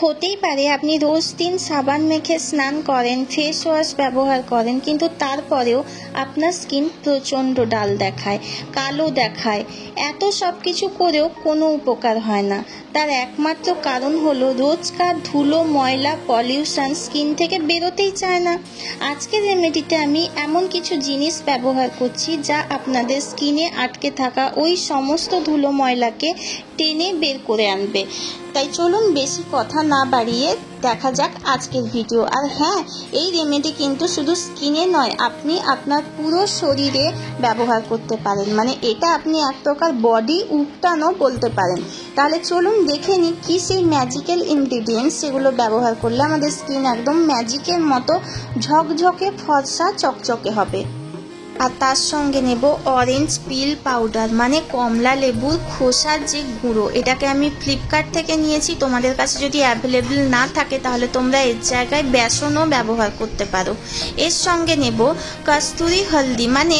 হতেই পারে আপনি রোজ দিন সাবান মেখে স্নান করেন, ফেস ওয়াশ ব্যবহার করেন, কিন্তু তারপরেও আপনার স্কিন প্রচণ্ড ডাল দেখায়, কালো দেখায়। এত সব কিছু করেও কোনো উপকার হয় না। তার একমাত্র কারণ হলো রোজকার ধুলো, ময়লা, পলিউশন স্কিন থেকে বেরোতেই চায় না। আজকের রেমেডিতে আমি এমন কিছু জিনিস ব্যবহার করছি যা আপনাদের স্কিনে আটকে থাকা ওই সমস্ত ধুলো ময়লাকে টেনে বের করে আনবে। তাই চলুন বেশি কথা না বাড়িয়ে দেখা যাক আজকের ভিডিও। আর হ্যাঁ, এই রেমেডি কিন্তু শুধু স্কিনে নয়, আপনি আপনার পুরো শরীরে ব্যবহার করতে পারেন। মানে এটা আপনি এক প্রকার বডি উপটানও বলতে পারেন। তাহলে চলুন দেখে নিই কী সেই ম্যাজিক্যাল ইনগ্রিডিয়েন্টস যেগুলো ব্যবহার করলে আমাদের স্কিন একদম ম্যাজিকের মতো ঝকঝকে, ফর্সা, চকচকে হবে। আর তার সঙ্গে নেব অরেঞ্জ পিল পাউডার, মানে কমলা লেবুর খোসার যে গুঁড়ো। এটাকে আমি ফ্লিপকার্ট থেকে নিয়েছি। তোমাদের কাছে যদি অ্যাভেলেবেল না থাকে তাহলে তোমরা এর জায়গায় বেসনও ব্যবহার করতে পারো। এর সঙ্গে নেব কস্তুরি হলদি, মানে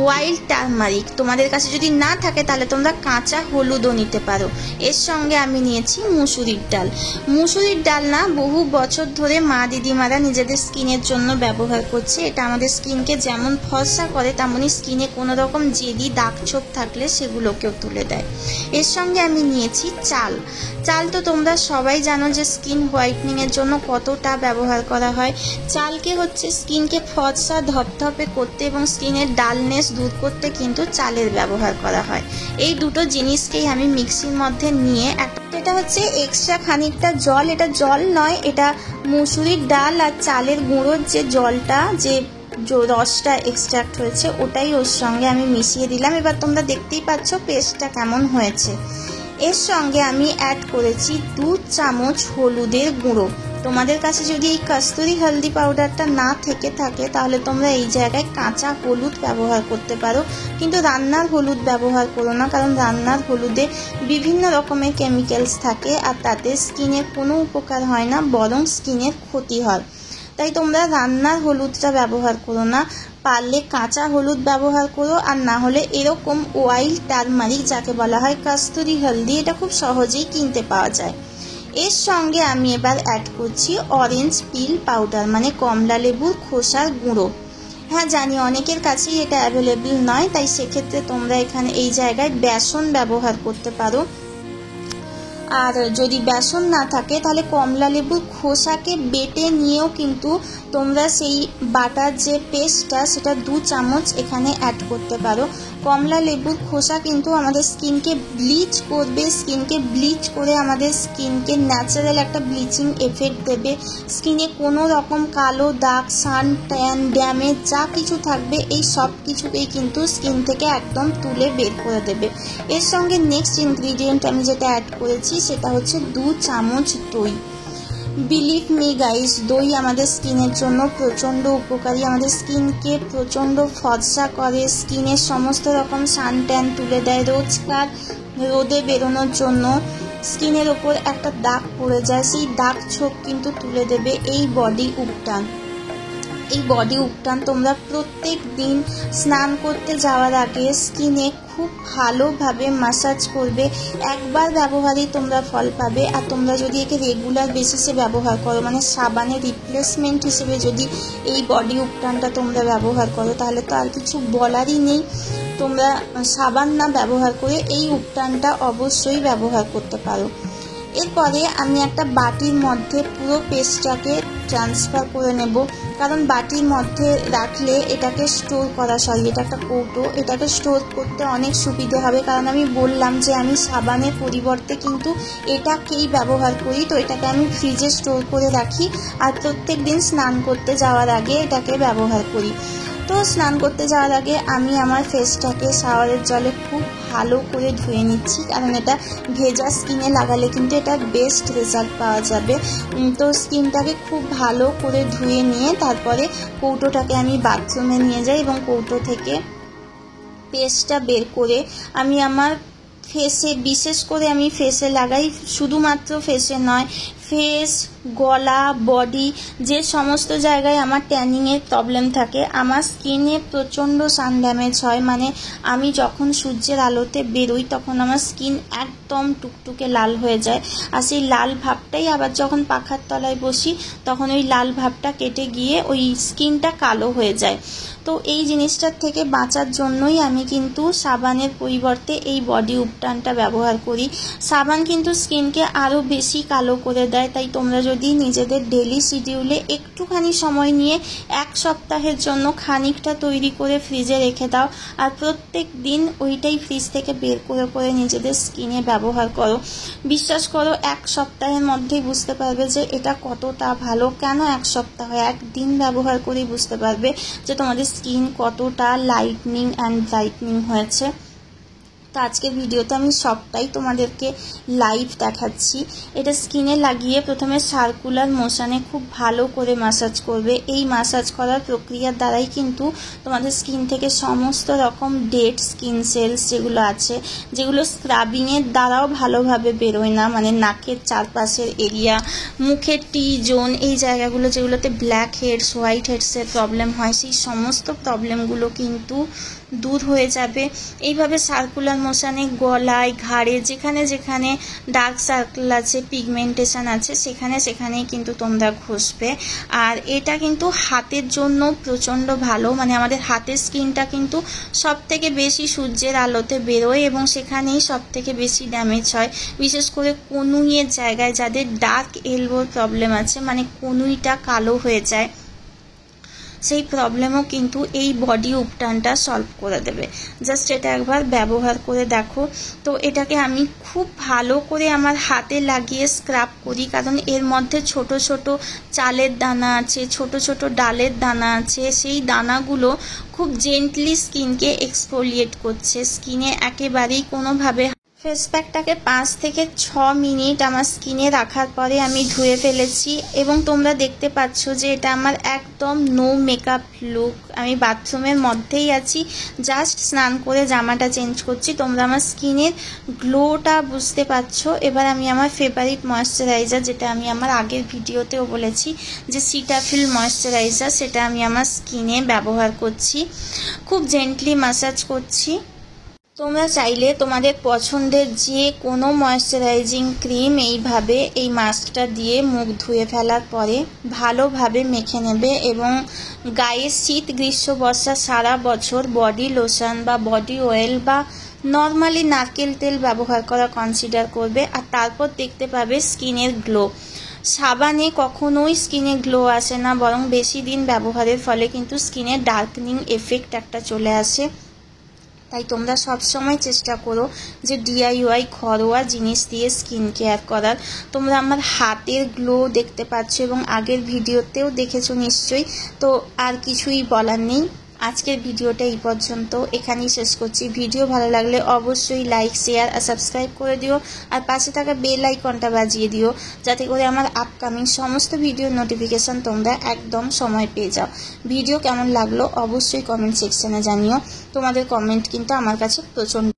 ওয়াইল্ড টারমারিক। তোমাদের কাছে যদি না থাকে তাহলে তোমরা কাঁচা হলুদও নিতে পারো। এর সঙ্গে আমি নিয়েছি মুসুরির ডাল। মুসুরির ডাল না বহু বছর ধরে মা দিদিমারা নিজেদের স্কিনের জন্য ব্যবহার করছে। এটা আমাদের স্কিনকে যেমন ফর্সা করে তেমনি স্কিনে কোনো রকম জেদি দাগ ছোপ থাকলে সেগুলোকেও তুলে দেয়। এর সঙ্গে আমি নিয়েছি চাল। চাল তো তোমরা সবাই জানো যে স্কিন হোয়াইটনিংয়ের জন্য কতটা ব্যবহার করা হয়। চালকে হচ্ছে স্কিনকে ফর্সা, ধপধপে করতে এবং স্কিনের ডালনেস দূর করতে কিন্তু চালের ব্যবহার করা হয়। এই দুটো জিনিসকেই আমি মিক্সির মধ্যে নিয়ে এটা হচ্ছে এক্সট্রা খানিকটা জল, এটা জল নয়, এটা মুসুরির ডাল আর চালের গুঁড়োর যে জলটা, যে রসটা এক্সট্রাক্ট হয়েছে, ওটাই ওর সঙ্গে আমি মিশিয়ে দিলাম। এবার তোমরা দেখতেই পাচ্ছ পেস্টটা কেমন হয়েছে। এর সঙ্গে আমি অ্যাড করেছি 2 চামচ হলুদের গুঁড়ো। তোমাদের কাছে যদি এই কস্তুরি হলদি পাউডারটা না থেকে থাকে তাহলে তোমরা এই জায়গায় কাঁচা হলুদ ব্যবহার করতে পারো, কিন্তু রান্নার হলুদ ব্যবহার করো না, কারণ রান্নার হলুদে বিভিন্ন রকমের কেমিক্যালস থাকে আর তাতে স্কিনের কোনো উপকার হয় না, বরং স্কিনের ক্ষতি হয়। তাই তোমরা রান্নার হলুদটা ব্যবহার করো না, পারলে কাঁচা হলুদ ব্যবহার করো। আর না হলে এরকম ওয়াইল্ড টারমারিক, যাকে বলা হয় কস্তুরি হলদি, এটা খুব সহজেই কিনতে পাওয়া যায়। এর সঙ্গে আমি এবার অ্যাড করছি অরেঞ্জ পিল পাউডার, মানে কমলা লেবুর খোসার গুঁড়ো। হ্যাঁ জানি অনেকের কাছেই এটা অ্যাভেলেবেল নয়, তাই সেক্ষেত্রে তোমরা এখানে এই জায়গায় বেসন ব্যবহার করতে পারো। আর যদি বেসন না থাকে তাহলে কমলা লেবুর খোসাকে বেটে নিয়েও কিন্তু তোমরা সেই বাটার যে পেস্টটা, সেটা 2 চামচ এখানে অ্যাড করতে পারো। কমলা লেবুর খোসা কিন্তু আমাদের স্কিনকে ব্লিচ করবে, স্কিনকে ব্লিচ করে আমাদের স্কিনকে ন্যাচারাল একটা ব্লিচিং এফেক্ট দেবে। স্কিনে কোনো রকম কালো দাগ, সান ট্যান, ড্যামেজ যা কিছু থাকবে এই সব কিছুকেই কিন্তু স্কিন থেকে একদম তুলে বের করে দেবে। এর সঙ্গে নেক্সট ইনগ্রিডিয়েন্ট আমি যেটা অ্যাড করেছি সেটা হচ্ছে 2 চামচ দই। বিলিভ মি গাইস, দই আমাদের স্কিনের জন্য প্রচণ্ড উপকারী, আমাদের স্কিনকে প্রচণ্ড ফর্সা করে, স্কিনের সমস্ত রকম সান ট্যান তুলে দেয়। রোজকার রোদে বেরোনোর জন্য স্কিনের ওপর একটা দাগ পড়ে যায়, সেই দাগ ছোপ কিন্তু তুলে দেবে এই বডি উপটান। এই বডি উপটান তোমরা প্রত্যেক দিন স্নান করতে যাওয়ার আগে স্কিনে খুব ভালোভাবে ম্যাসাজ করবে। একবার ব্যবহারেই তোমরা ফল পাবে। আর তোমরা যদি একে রেগুলার বেসিসে ব্যবহার করো, মানে সাবানের রিপ্লেসমেন্ট হিসেবে যদি এই বডি উপটানটা তোমরা ব্যবহার করো, তাহলে তো আর কিছু বলারই নেই। তোমরা সাবান না ব্যবহার করে এই উপটানটা অবশ্যই ব্যবহার করতে পারো। এরপরে আমি একটা বাটির মধ্যে পুরো পেস্টটাকে ট্রান্সফার করে নেব, কারণ বাটির মধ্যে রাখলে এটাকে স্টোর করা, এটা একটা কৌটো, এটাকে স্টোর করতে অনেক সুবিধে হবে। কারণ আমি বললাম যে আমি সাবানের পরিবর্তে কিন্তু এটাকেই ব্যবহার করি, তো এটাকে আমি ফ্রিজে স্টোর করে রাখি আর প্রত্যেক দিন স্নান করতে যাওয়ার আগে এটাকে ব্যবহার করি। তো স্নান করতে যাওয়ার আগে আমি আমার ফেসটাকে শাওয়ারের জলে খুব ভালো করে ধুয়ে নিচ্ছি, কারণ এটা ভেজা স্কিনে লাগালে কিন্তু এটা বেস্ট রেজাল্ট পাওয়া যাবে। তো স্কিনটাকে খুব ভালো করে ধুয়ে নিয়ে তারপরে কৌটোটাকে আমি বাথরুমে নিয়ে যাই এবং কৌটো থেকে পেস্টটা বের করে আমি আমার ফেসে, বিশেষ করে আমি ফেসে লাগাই। শুধুমাত্র ফেসে নয়, ফেস, গলা, বডি, যে সমস্ত জায়গায় আমার ট্যানিংয়ের প্রবলেম থাকে, আমার স্কিনে প্রচণ্ড সান ড্যামেজ হয়। মানে আমি যখন সূর্যের আলোতে বেরোই তখন আমার স্কিন একদম টুকটুকে লাল হয়ে যায়, আর সেই লাল ভাবটাই আবার যখন পাখার তলায় বসি তখন ওই লাল ভাবটা কেটে গিয়ে ওই স্কিনটা কালো হয়ে যায়। তো এই জিনিসটার থেকে বাঁচার জন্যই আমি কিন্তু সাবানের পরিবর্তে এই বডি উপটানটা ব্যবহার করি। সাবান কিন্তু স্কিনকে আরও বেশি কালো করে দেয়, তাই তোমরা যদি নিজেদের ডেলি শিডিউলে একটুখানি সময় নিয়ে 1 সপ্তাহের জন্য খানিকটা তৈরি করে ফ্রিজে রেখে দাও, আর প্রত্যেক দিন ওইটাই ফ্রিজ থেকে বের করে করে নিজেদের স্কিনে ব্যবহার করো, বিশ্বাস করো 1 সপ্তাহের মধ্যেই বুঝতে পারবে যে এটা কতটা ভালো। কেন 1 সপ্তাহ, 1 দিন ব্যবহার করেই বুঝতে পারবে যে তোমাদের স্কিন কতটা লাইটনিং অ্যান্ড ব্রাইটনিং হয়েছে। তো আজকের ভিডিওতে আমি সবটাই তোমাদেরকে লাইভ দেখাচ্ছি। এটা স্কিনে লাগিয়ে প্রথমে সার্কুলার মোশনে খুব ভালো করে ম্যাসাজ করবে। এই ম্যাসাজ করার প্রক্রিয়ার দ্বারাই কিন্তু তোমাদের স্কিন থেকে সমস্ত রকম ডেড স্কিন সেলস যেগুলো আছে, যেগুলো স্ক্রাবিংয়ের দ্বারাও ভালোভাবে বেরোয় না, মানে নাকের চারপাশের এরিয়া, মুখের টি জোন, এই জায়গাগুলো যেগুলোতে ব্ল্যাক হেডস, হোয়াইট হেডসের প্রবলেম হয়, সেই সমস্ত প্রবলেমগুলো কিন্তু দূর হয়ে যাবে। এইভাবে সার্কুলার মোশনে গলায়, ঘাড়ে, যেখানে যেখানে ডার্ক সার্কেল আছে, পিগমেন্টেশন আছে, সেখানে সেখানেই কিন্তু তোমরা ঘষবে। আর এটা কিন্তু হাতের জন্য প্রচণ্ড ভালো, মানে আমাদের হাতের স্কিনটা কিন্তু সব থেকে বেশি সূর্যের আলোতে বেরোয় এবং সেখানেই সব থেকে বেশি ড্যামেজ হয়। বিশেষ করে কনুইয়ের জায়গায় যাদের ডার্ক এলবোর প্রবলেম আছে, মানে কনুইটা কালো হয়ে যায়, সেই প্রবলেমও কিন্তু এই বডি উপটানটা সলভ করে দেবে। জাস্ট এটা একবার ব্যবহার করে দেখো। তো এটাকে আমি খুব ভালো করে আমার হাতে লাগিয়ে স্ক্রাব করি, কারণ এর মধ্যে ছোট ছোট চালের দানা আছে, ছোট ছোট ডালের দানা আছে, সেই দানাগুলো খুব জেন্টলি স্কিনকে এক্সফোলিয়েট করছে। স্কিনে একেবারেই কোনোভাবে ফেস প্যাকটাকে 5 থেকে 6 মিনিট আমার স্কিনে রাখার পরে আমি ধুয়ে ফেলেছি এবং তোমরা দেখতে পাচ্ছ যে এটা আমার একদম নো মেকআপ লুক। আমি বাথরুমের মধ্যেই আছি, জাস্ট স্নান করে জামাটা চেঞ্জ করছি। তোমরা আমার স্কিনের গ্লোটা বুঝতে পারছো। এবার আমি আমার ফেভারিট ময়েশ্চারাইজার, যেটা আমি আমার আগের ভিডিওতেও বলেছি যে সিটাফিল ময়েশ্চারাইজার, সেটা আমি আমার স্কিনে ব্যবহার করছি। খুব জেন্টলি ম্যাসাজ করছি। তোমরা চাইলে তোমাদের পছন্দের যে কোনো ময়েশ্চারাইজিং ক্রিম এইভাবে এই মাস্কটা দিয়ে মুখ ধুয়ে ফেলার পরে ভালোভাবে মেখে নেবে এবং গায়ে শীত, গ্রীষ্ম, বর্ষা সারা বছর বডি লোশন বা বডি অয়েল বা নর্মালি নারকেল তেল ব্যবহার করা কনসিডার করবে, আর তারপর দেখতে পাবে স্কিনের গ্লো। সাবানে কখনোই স্কিনে গ্লো আসে না, বরং বেশি দিন ব্যবহারের ফলে কিন্তু স্কিনে ডার্কনিং এফেক্ট একটা চলে আসে। তাই তোমরা সবসময় চেষ্টা করো যে DIY ঘরোয়া জিনিস দিয়ে স্কিন কেয়ার করার। তোমরা আমার হাতের গ্লো দেখতে পাচ্ছ এবং আগের ভিডিওতেও দেখেছো নিশ্চয়ই। তো আর কিছুই বলার নেই। আজকের ভিডিওটা এই পর্যন্ত, এখানেই শেষ করছি। ভিডিও ভালো লাগলে অবশ্যই লাইক, শেয়ার আর সাবস্ক্রাইব করে দিও, আর পাশে থাকা বেল আইকনটা বাজিয়ে দিও, যাতে করে আমার আপকামিং সমস্ত ভিডিওর নোটিফিকেশান তোমরা একদম সময় পেয়ে যাও। ভিডিও কেমন লাগলো অবশ্যই কমেন্ট সেকশনে জানিও। তোমাদের কমেন্ট কিন্তু আমার কাছে প্রচণ্ড